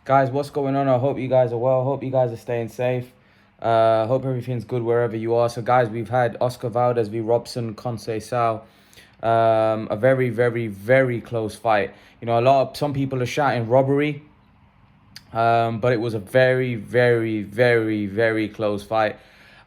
Guys, what's going on? I hope you guys are well. Hope you guys are staying safe. Hope everything's good wherever you are. So, guys, we've had Oscar Valdez v. Robson Conceicao. A very, very, very close fight. You know, some people are shouting robbery. But it was a very, very, very, very close fight.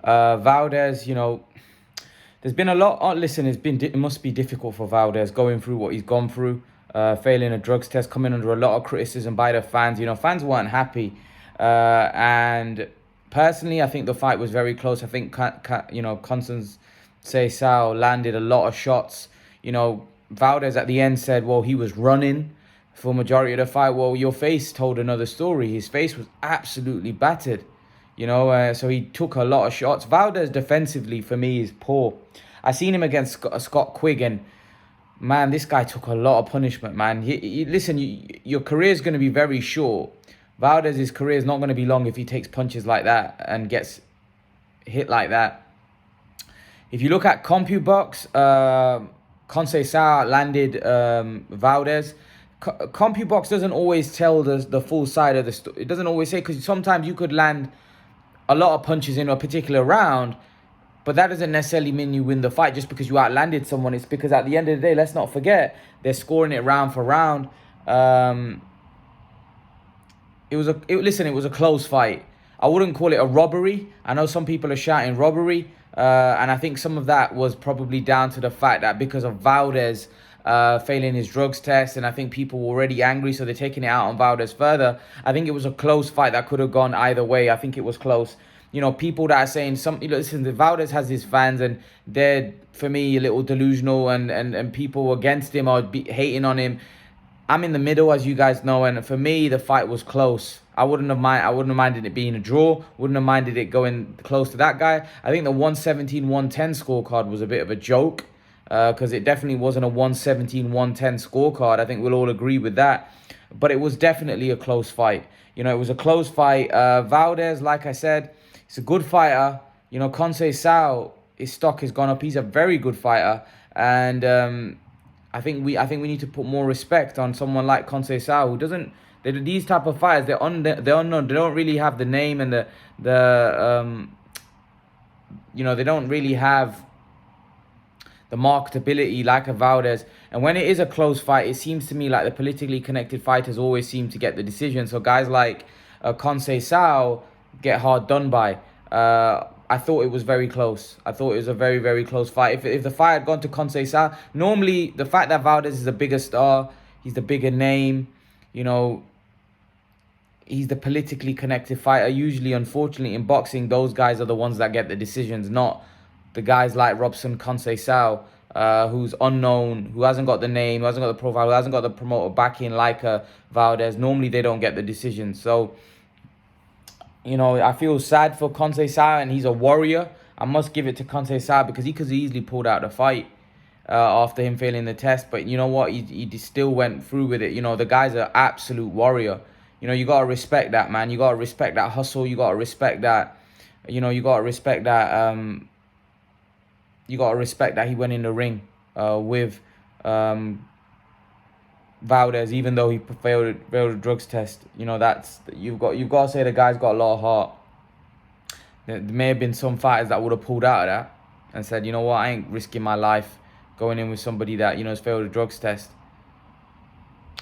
Valdez, there's been a lot. Oh, listen, it must be difficult for Valdez going through what he's gone through, failing a drugs test, coming under a lot of criticism by the fans. Fans weren't happy, and personally, I think the fight was very close. I think Conceicao landed a lot of shots. Valdez at the end said, "Well, he was running for majority of the fight." Well, your face told another story. His face was absolutely battered. So he took a lot of shots. Valdez defensively, for me, is poor. I seen him against Scott Quigg, and man, this guy took a lot of punishment, man. Listen, your career is going to be very short. Valdez's career is not going to be long if he takes punches like that and gets hit like that. If you look at CompuBox, Conceicao landed Valdez. CompuBox doesn't always tell the full side of the story. It doesn't always say, because sometimes you could land a lot of punches in a particular round, but that doesn't necessarily mean you win the fight just because you outlanded someone. It's because at the end of the day, let's not forget, they're scoring it round for round. It was a close fight. I wouldn't call it a robbery. I know some people are shouting robbery, and I think some of that was probably down to the fact that because of Valdez failing his drugs test, and I think people were already angry, so they're taking it out on Valdez further. I think it was a close fight that could have gone either way. I think it was close. People that are saying listen, Valdez has his fans, and they're, for me, a little delusional, and people against him are hating on him. I'm in the middle, as you guys know, and for me, the fight was close. I wouldn't have minded it being a draw. Wouldn't have minded it going close to that guy. I think the 117-110 scorecard was a bit of a joke, because it definitely wasn't a 117-110 scorecard. I think we'll all agree with that. But it was definitely a close fight. It was a close fight. Valdez, like I said, he's a good fighter. Conceicao, his stock has gone up. He's a very good fighter. And I think we need to put more respect on someone like Conceicao, who doesn't. These type of fighters, they're unknown. They don't really have the name and they don't really have the marketability like a Valdez. And when it is a close fight, it seems to me like the politically connected fighters always seem to get the decision. So guys like Conceicao get hard done by. I thought it was very close. I thought it was a very, very close fight. If the fight had gone to Conceicao, normally the fact that Valdez is a bigger star, he's the bigger name, he's the politically connected fighter. Usually, unfortunately, in boxing, those guys are the ones that get the decisions, not the guys like Robson Conceicao, who's unknown, who hasn't got the name, who hasn't got the profile, who hasn't got the promoter backing like Valdez. Normally, they don't get the decisions. So, I feel sad for Conceicao, and he's a warrior. I must give it to Conceicao because he could easily pulled out the fight after him failing the test. But you know what? He still went through with it. The guy's an absolute warrior. You got to respect that, man. You got to respect that hustle. You got to respect that. You got to respect that. You got to respect that he went in the ring with Valdez, even though he failed a drugs test. That's you've got to say the guy's got a lot of heart. There may have been some fighters that would have pulled out of that and said, you know what, I ain't risking my life going in with somebody that has failed a drugs test.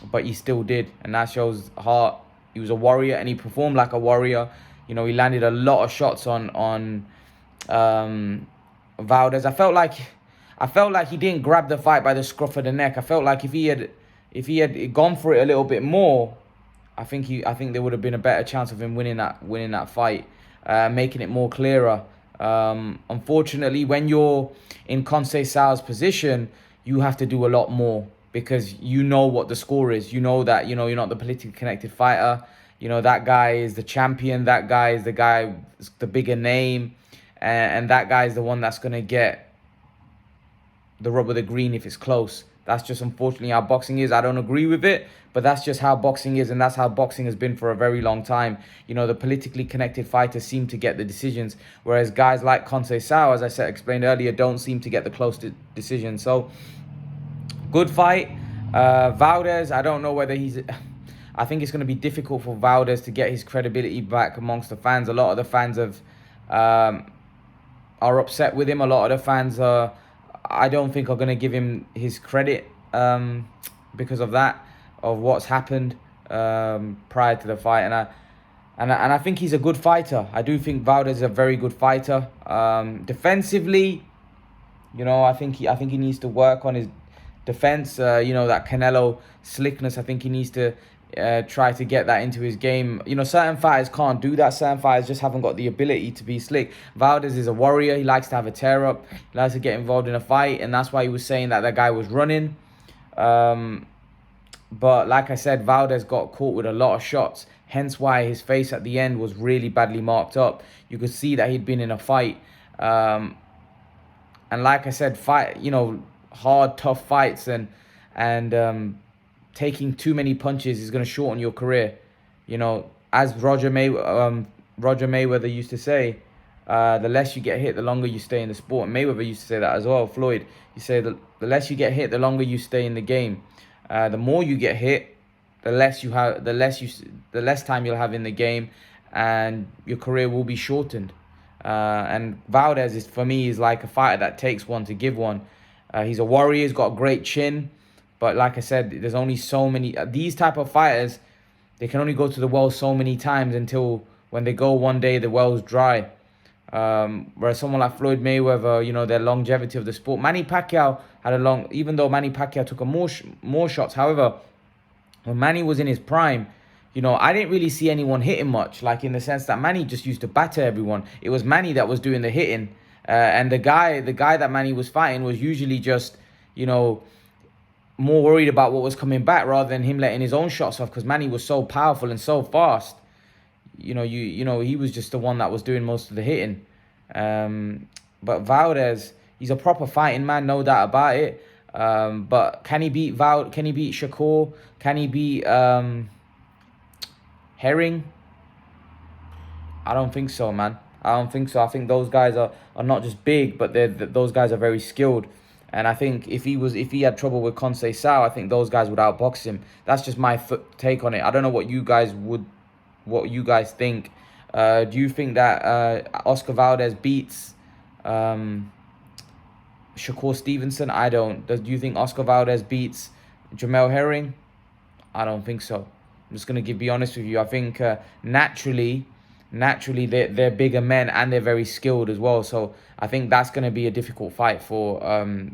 But he still did, and that shows heart. He was a warrior, and he performed like a warrior. He landed a lot of shots on Valdez. I felt like he didn't grab the fight by the scruff of the neck. I felt like if he had gone for it a little bit more, I think there would have been a better chance of him winning that fight, making it more clearer. Unfortunately, when you're in Conceicao's position, you have to do a lot more because you know what the score is. You know that you're not the politically connected fighter. That guy is the champion. That guy is the bigger name, and that guy is the one that's gonna get the rub of the green if it's close. That's just unfortunately how boxing is. I don't agree with it, but that's just how boxing is, and that's how boxing has been for a very long time. The politically connected fighters seem to get the decisions, whereas guys like Conceicao, as I explained earlier, don't seem to get the close decisions. So, good fight. Valdez, I don't know whether he's... I think it's going to be difficult for Valdez to get his credibility back amongst the fans. A lot of the fans are upset with him. A lot of the fans I don't think are going to give him his credit because of that, of what's happened prior to the fight. And I think he's a good fighter. I do think Valdez is a very good fighter. Defensively, you know, I think he needs to work on his defense. You know, that Canelo slickness. I think he needs to try to get that into his game. You know, certain fighters can't do that. Certain fighters just haven't got the ability to be slick. Valdez is a warrior. He likes to have a tear up. He likes to get involved in a fight, and that's why he was saying that guy was running. But like I said, Valdez got caught with a lot of shots. Hence why his face at the end was really badly marked up. You could see that he'd been in a fight. And like I said, hard, tough fights and taking too many punches is going to shorten your career. You know, as Roger Mayweather used to say, the less you get hit, the longer you stay in the sport. And Mayweather used to say that as well. Floyd, he said the less you get hit, the longer you stay in the game. The more you get hit, the less time you'll have in the game, and your career will be shortened. And Valdez for me is like a fighter that takes one to give one. He's a warrior. He's got a great chin, but like I said, there's only so many these type of fighters. They can only go to the well so many times until when they go one day the well's dry. Whereas someone like Floyd Mayweather, you know, their longevity of the sport. Manny Pacquiao had even though Manny Pacquiao took more shots. However, when Manny was in his prime, you know, I didn't really see anyone hitting much, like in the sense that Manny just used to batter everyone. It was Manny that was doing the hitting, and the guy that Manny was fighting was usually just, you know, more worried about what was coming back rather than him letting his own shots off, because Manny was so powerful and so fast. You know, he was just the one that was doing most of the hitting. But Valdez, he's a proper fighting man, no doubt about it. But can he beat Can he beat Shakur? Can he beat Herring? I don't think so, man. I don't think so. I think those guys are not just big, but those guys are very skilled. And I think if he had trouble with Conceicao, I think those guys would outbox him. That's just my take on it. I don't know what you guys think. Do you think that Oscar Valdez beats Shakur Stevenson? I don't. Do you think Oscar Valdez beats Jamel Herring? I don't think so. I'm just going to be honest with you. I think naturally they're bigger men and they're very skilled as well. So I think that's going to be a difficult fight for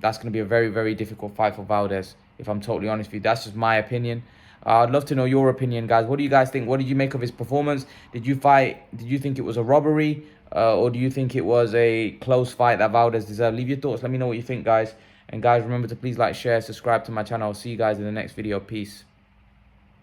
that's going to be a very, very difficult fight for Valdez, if I'm totally honest with you. That's just my opinion. I'd love to know your opinion, guys. What do you guys think? What did you make of his performance? Did you think it was a robbery? Or do you think it was a close fight that Valdez deserved? Leave your thoughts. Let me know what you think, guys. And guys, remember to please like, share, subscribe to my channel. I'll see you guys in the next video. Peace.